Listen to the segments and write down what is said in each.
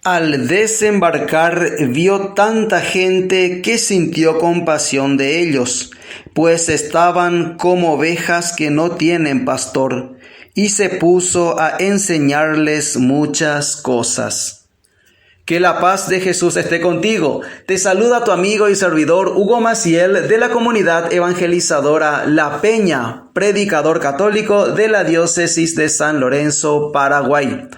Al desembarcar vio tanta gente que sintió compasión de ellos, pues estaban como ovejas que no tienen pastor, y se puso a enseñarles muchas cosas. Que la paz de Jesús esté contigo. Te saluda tu amigo y servidor Hugo Maciel de la comunidad evangelizadora La Peña, predicador católico de la diócesis de San Lorenzo, Paraguay.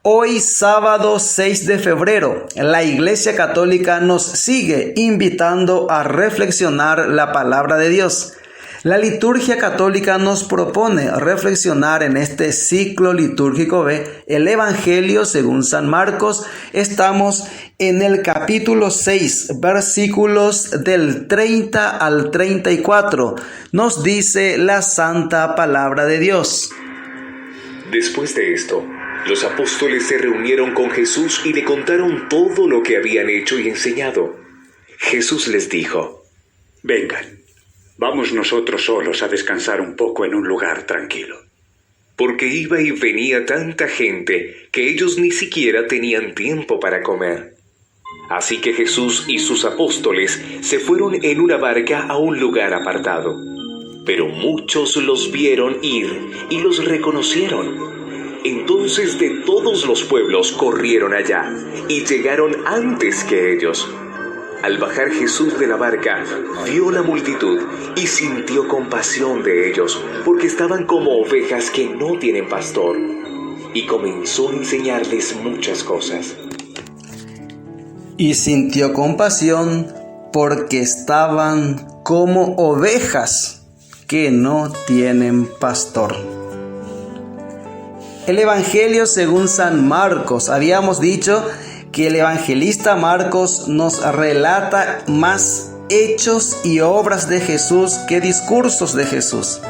Hoy, sábado 6 de febrero, la Iglesia Católica nos sigue invitando a reflexionar la palabra de Dios. La liturgia católica nos propone reflexionar en este ciclo litúrgico B, el Evangelio según San Marcos. Estamos en el capítulo 6, versículos del 30 al 34. Nos dice la santa palabra de Dios. Después de esto, los apóstoles se reunieron con Jesús y le contaron todo lo que habían hecho y enseñado. Jesús les dijo: Vengan, vamos nosotros solos a descansar un poco en un lugar tranquilo. Porque iba y venía tanta gente que ellos ni siquiera tenían tiempo para comer. Así que Jesús y sus apóstoles se fueron en una barca a un lugar apartado. Pero muchos los vieron ir y los reconocieron. Entonces de todos los pueblos corrieron allá y llegaron antes que ellos. Al bajar Jesús de la barca, vio la multitud y sintió compasión de ellos, porque estaban como ovejas que no tienen pastor. Y comenzó a enseñarles muchas cosas. Y sintió compasión porque estaban como ovejas que no tienen pastor. El Evangelio según San Marcos. Habíamos dicho que el evangelista Marcos nos relata más hechos y obras de Jesús que discursos de Jesús.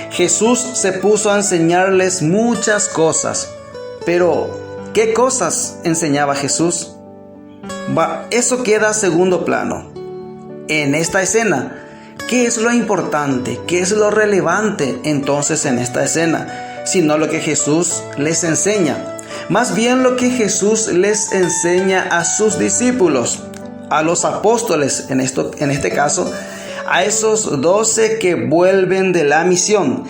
Jesús se puso a enseñarles muchas cosas. Pero, ¿qué cosas enseñaba Jesús? Eso queda a segundo plano. En esta escena, ¿qué es lo importante? ¿Qué es lo relevante entonces en esta escena? Sino lo que Jesús les enseña. Más bien lo que Jesús les enseña a sus discípulos, a los apóstoles, en este caso, a esos 12 que vuelven de la misión.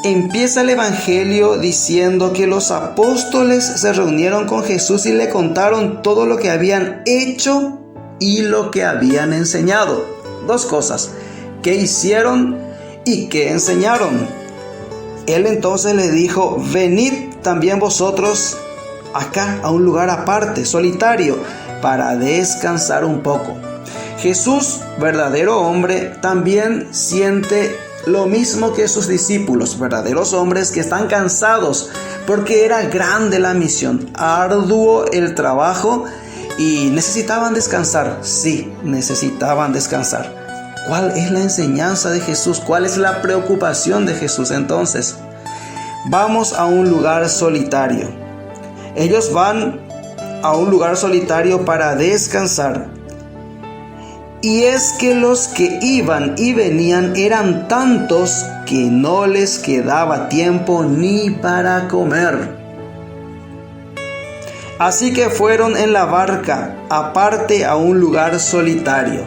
Empieza el Evangelio diciendo que los apóstoles se reunieron con Jesús y le contaron todo lo que habían hecho y lo que habían enseñado. Dos cosas, qué hicieron y qué enseñaron. Él entonces le dijo: venid también vosotros acá a un lugar aparte, solitario, para descansar un poco. Jesús, verdadero hombre, también siente lo mismo que sus discípulos, verdaderos hombres que están cansados, porque era grande la misión, arduo el trabajo y necesitaban descansar. Sí, necesitaban descansar. ¿Cuál es la enseñanza de Jesús? ¿Cuál es la preocupación de Jesús entonces? Vamos a un lugar solitario. Ellos van a un lugar solitario para descansar. Y es que los que iban y venían eran tantos que no les quedaba tiempo ni para comer. Así que fueron en la barca, aparte a un lugar solitario.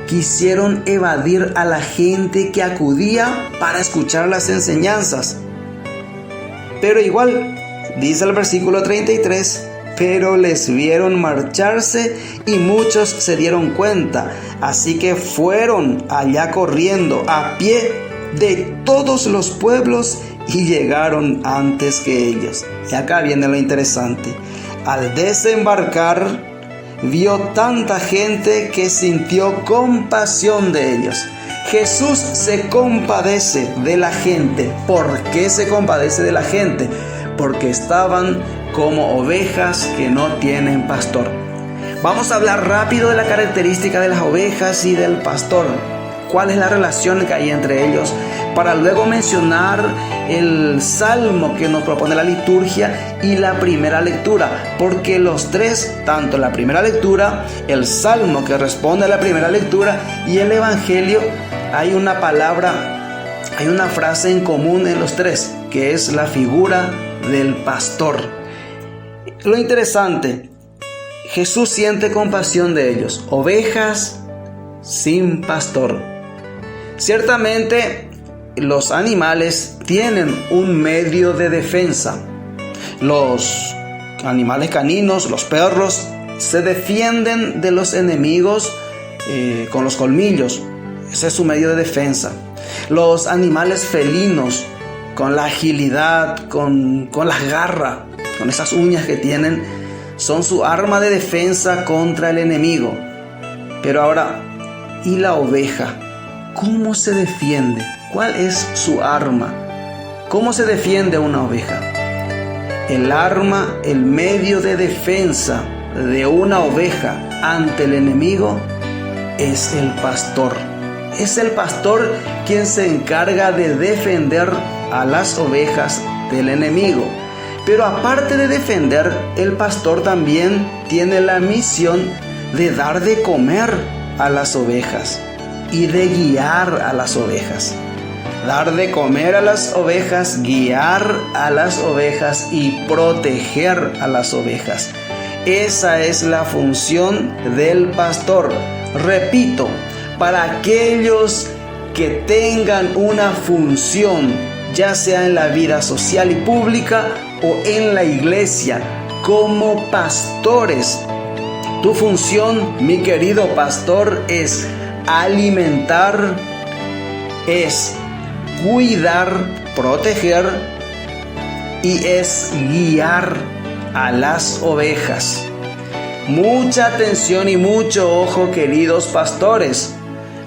Quisieron evadir a la gente que acudía para escuchar las enseñanzas. Pero igual, dice el versículo 33, pero les vieron marcharse y muchos se dieron cuenta. Así que fueron allá corriendo a pie de todos los pueblos y llegaron antes que ellos. Y acá viene lo interesante. Al desembarcar, vio tanta gente que sintió compasión de ellos. Jesús se compadece de la gente. ¿Por qué se compadece de la gente? Porque estaban como ovejas que no tienen pastor. Vamos a hablar rápido de la característica de las ovejas y del pastor. ¿Cuál es la relación que hay entre ellos? Para luego mencionar el salmo que nos propone la liturgia y la primera lectura. Porque los tres, tanto la primera lectura, el salmo que responde a la primera lectura y el evangelio, hay una palabra, hay una frase en común en los tres, que es la figura del pastor. Lo interesante, Jesús siente compasión de ellos, ovejas sin pastor. Ciertamente, los animales tienen un medio de defensa. Los animales caninos, los perros, se defienden de los enemigos con los colmillos. Ese es su medio de defensa. Los animales felinos, con la agilidad, con las garras, con esas uñas que tienen, son su arma de defensa contra el enemigo. Pero ahora, ¿y la oveja? ¿Cómo se defiende? ¿Cuál es su arma? ¿Cómo se defiende una oveja? El arma, el medio de defensa de una oveja ante el enemigo es el pastor. Es el pastor quien se encarga de defender a las ovejas del enemigo. Pero aparte de defender, el pastor también tiene la misión de dar de comer a las ovejas y de guiar a las ovejas. Dar de comer a las ovejas, guiar a las ovejas y proteger a las ovejas. Esa es la función del pastor. Repito, para aquellos que tengan una función, ya sea en la vida social y pública o en la iglesia, como pastores, tu función, mi querido pastor, es alimentar, es cuidar, proteger y es guiar a las ovejas. Mucha atención y mucho ojo, queridos pastores.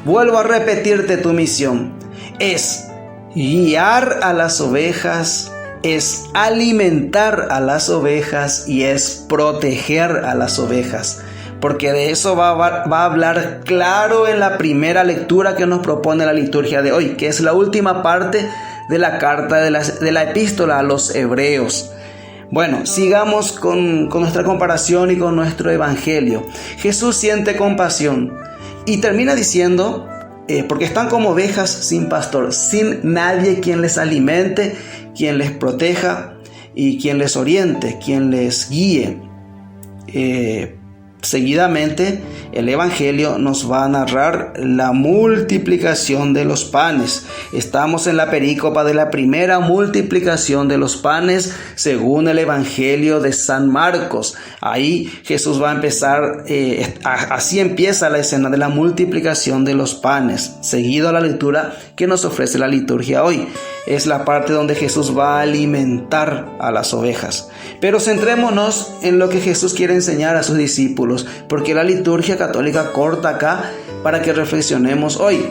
Vuelvo a repetirte tu misión. Es guiar a las ovejas, es alimentar a las ovejas y es proteger a las ovejas. Porque de eso va a hablar claro en la primera lectura que nos propone la liturgia de hoy, que es la última parte de la carta de la epístola a los Hebreos. Bueno, sigamos con nuestra comparación y con nuestro evangelio. Jesús siente compasión y termina diciendo, porque están como ovejas sin pastor, sin nadie quien les alimente, quien les proteja y quien les oriente, quien les guíe. Seguidamente, el Evangelio nos va a narrar la multiplicación de los panes. Estamos en la perícopa de la primera multiplicación de los panes según el Evangelio de San Marcos. Ahí Jesús va a empezar, así empieza la escena de la multiplicación de los panes, seguido a la lectura que nos ofrece la liturgia hoy. Es la parte donde Jesús va a alimentar a las ovejas. Pero centrémonos en lo que Jesús quiere enseñar a sus discípulos, porque la liturgia católica corta acá para que reflexionemos hoy.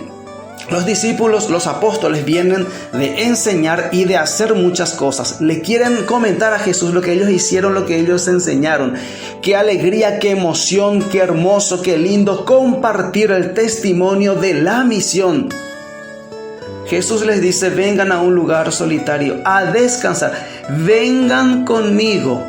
Los discípulos, los apóstoles, vienen de enseñar y de hacer muchas cosas. Le quieren comentar a Jesús lo que ellos hicieron, lo que ellos enseñaron. Qué alegría, qué emoción, qué hermoso, qué lindo compartir el testimonio de la misión. Jesús les dice, vengan a un lugar solitario a descansar. Vengan conmigo.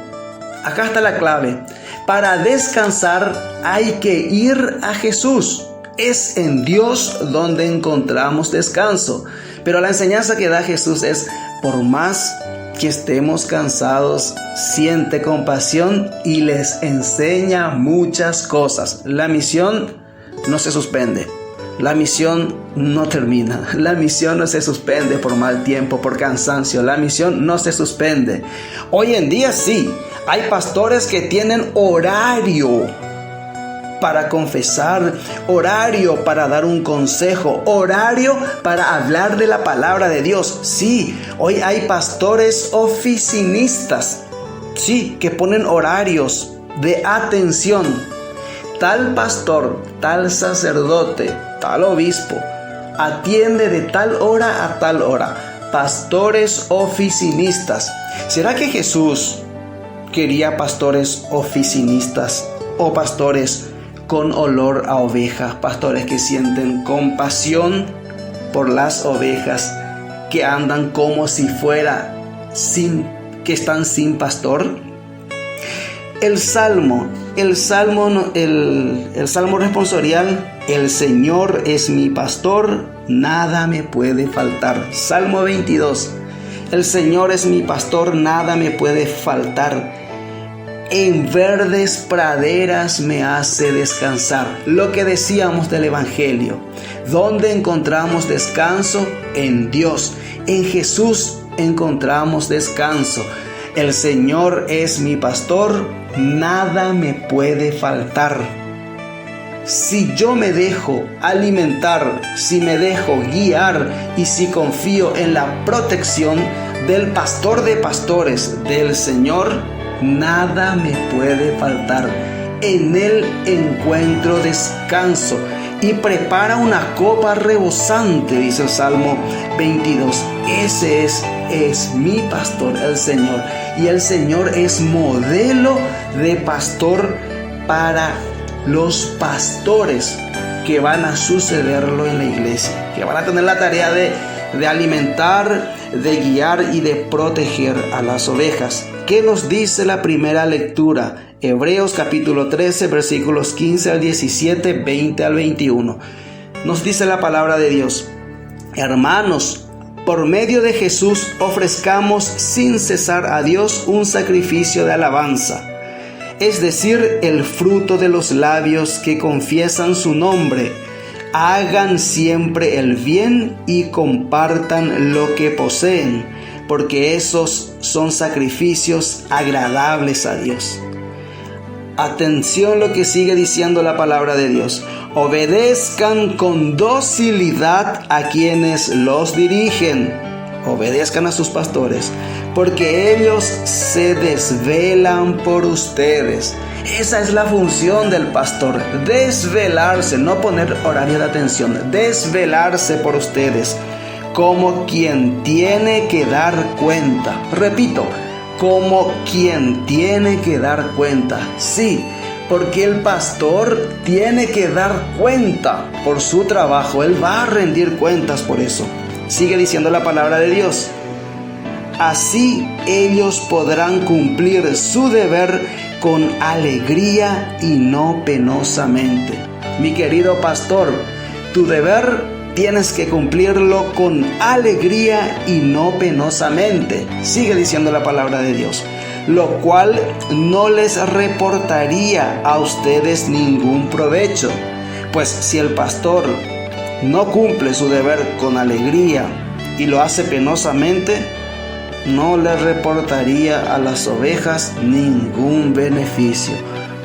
Acá está la clave. Para descansar hay que ir a Jesús. Es en Dios donde encontramos descanso. Pero la enseñanza que da Jesús es, por más que estemos cansados, siente compasión y les enseña muchas cosas. La misión no se suspende. La misión no termina. La misión no se suspende por mal tiempo, por cansancio. La misión no se suspende. Hoy en día sí, hay pastores que tienen horario para confesar, horario para dar un consejo, horario para hablar de la palabra de Dios. Sí, hoy hay pastores oficinistas, sí, que ponen horarios de atención. Tal pastor, tal sacerdote, tal obispo atiende de tal hora a tal hora. Pastores oficinistas. ¿Será que Jesús quería pastores oficinistas o pastores con olor a ovejas? Pastores que sienten compasión por las ovejas que andan como si fuera que están sin pastor. El salmo responsorial, el Señor es mi pastor, nada me puede faltar. Salmo 22, el Señor es mi pastor, nada me puede faltar. En verdes praderas me hace descansar. Lo que decíamos del Evangelio. ¿Dónde encontramos descanso? En Dios. En Jesús encontramos descanso. El Señor es mi pastor, nada me puede faltar. Si yo me dejo alimentar, si me dejo guiar y si confío en la protección del pastor de pastores, del Señor, nada me puede faltar. En Él encuentro descanso y prepara una copa rebosante, dice el Salmo 22. Ese es mi pastor, el Señor. Y el Señor es modelo de pastor para los pastores que van a sucederlo en la iglesia, que van a tener la tarea de alimentar, de guiar y de proteger a las ovejas. ¿Qué nos dice la primera lectura? Hebreos capítulo 13, versículos 15 al 17, 20 al 21. Nos dice la palabra de Dios: hermanos, por medio de Jesús ofrezcamos sin cesar a Dios un sacrificio de alabanza, es decir, el fruto de los labios que confiesan su nombre. Hagan siempre el bien y compartan lo que poseen, porque esos son sacrificios agradables a Dios. Atención lo que sigue diciendo la palabra de Dios. Obedezcan con docilidad a quienes los dirigen. Obedezcan a sus pastores, porque ellos se desvelan por ustedes. Esa es la función del pastor, desvelarse, no poner horario de atención, desvelarse por ustedes, como quien tiene que dar cuenta. Repito, como quien tiene que dar cuenta. Sí, porque el pastor tiene que dar cuenta por su trabajo. Él va a rendir cuentas por eso. Sigue diciendo la palabra de Dios. Así ellos podrán cumplir su deber con alegría y no penosamente. Mi querido pastor, tu deber tienes que cumplirlo con alegría y no penosamente. Sigue diciendo la palabra de Dios. Lo cual no les reportaría a ustedes ningún provecho. Pues si el pastor no cumple su deber con alegría y lo hace penosamente, no le reportaría a las ovejas ningún beneficio.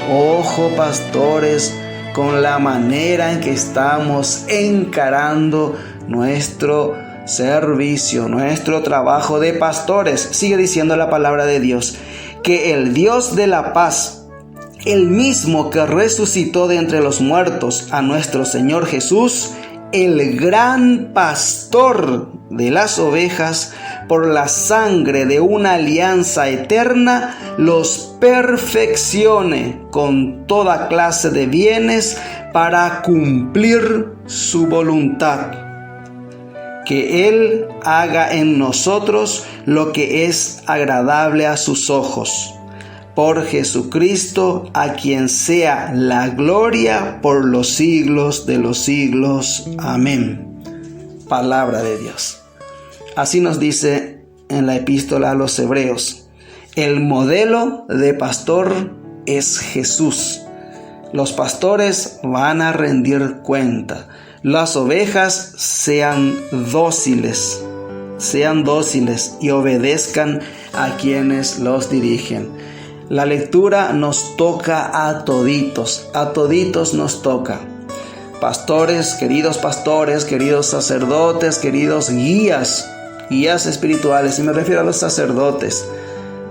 Ojo, pastores, con la manera en que estamos encarando nuestro servicio, nuestro trabajo de pastores. Sigue diciendo la palabra de Dios, que el Dios de la paz, el mismo que resucitó de entre los muertos a nuestro Señor Jesús, el gran pastor de las ovejas, por la sangre de una alianza eterna, los perfeccione con toda clase de bienes para cumplir su voluntad. Que Él haga en nosotros lo que es agradable a sus ojos. Por Jesucristo, a quien sea la gloria por los siglos de los siglos. Amén. Palabra de Dios. Así nos dice en la epístola a los Hebreos. El modelo de pastor es Jesús. Los pastores van a rendir cuenta. Las ovejas sean dóciles y obedezcan a quienes los dirigen. La lectura nos toca a toditos nos toca. Pastores, queridos sacerdotes, queridos guías espirituales, y me refiero a los sacerdotes.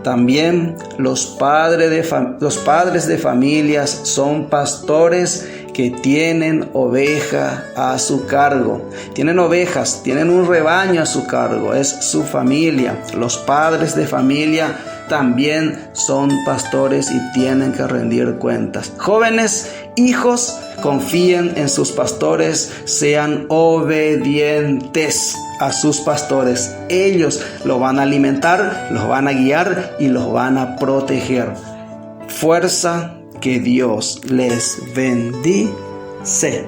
También los padres de familias son pastores que tienen oveja a su cargo. Tienen ovejas, tienen un rebaño a su cargo, es su familia. Los padres de familia también son pastores y tienen que rendir cuentas. Jóvenes, hijos, confíen en sus pastores, sean obedientes a sus pastores. Ellos los van a alimentar, los van a guiar y los van a proteger. Fuerza, que Dios les bendice.